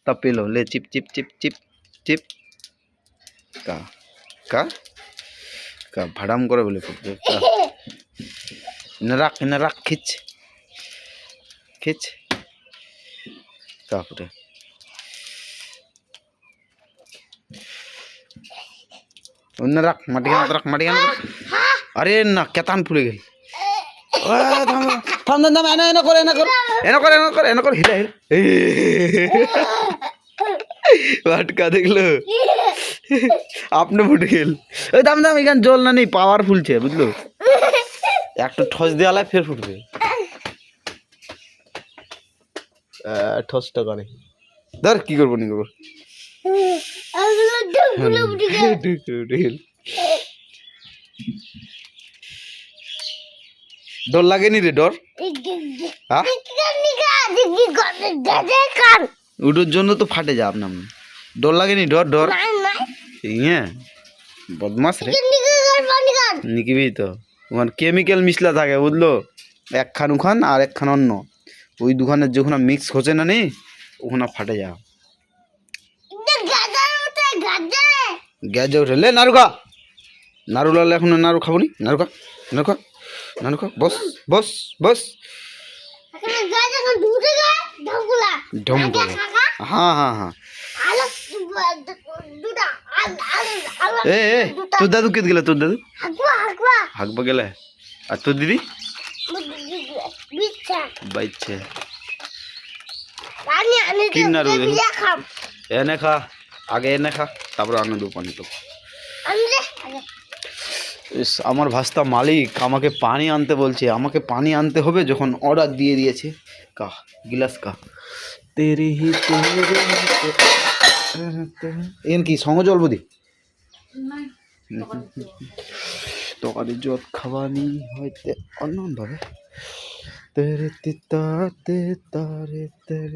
रास्ता पे लो ले chip chip chip chip chip का का का भड़ाम करे बोले फुटबे न रख खींच खींच तापरे न रख मटिया अरे ना केतान फुले गेल थाम थाम थाम एना कर हिला वाटका देखलो आपने फुटे गेल ओই দাম দাম এখান জল না নেই পাওয়ারফুল ছে বুঝলো একটা ঠস দেওয়ালে ফের ফুটবে ঠসটা করে ধর কি করব নি করব डर लगे नहीं रे डर उडोर जन्य तो फाटे जा अपना डर लगे नहीं डर डर ये बदमाश रे निकबी तो ওখান কেমিক্যাল মিশলা থাকে বুঝলো একখান ওখান আর একখান অন্য ওই দুখানে যখন মিক্স হচ্ছে না নি ওখানে ফাটে যা গ্যাজে উঠে লে নারুকা নারু লালে এখন নারু খাবো নি নারুকা নারুকা নারুকা বস বস বস ঢমগুলা हाँ हाँ हाँ ए तू दादू कित गेला तू दादू हागबा गेला आ तू दीदी बाइचे की नारू एने खा आगे एने खा तारपर आने दो पानी तो इस আমার ভাস্তা মালিক আমাকে পানি আনতে বলছে আমাকে পানি আনতে হবে যখন অর্ডার দিয়ে দিয়েছে কা গ্লাস কা তেরি হি তেরি এন কি সঙ্গ জল বুদি তরকারি জল খাওয়ানি হইতে অন্য ভাবে তেরে তিতা তে তারে তেরে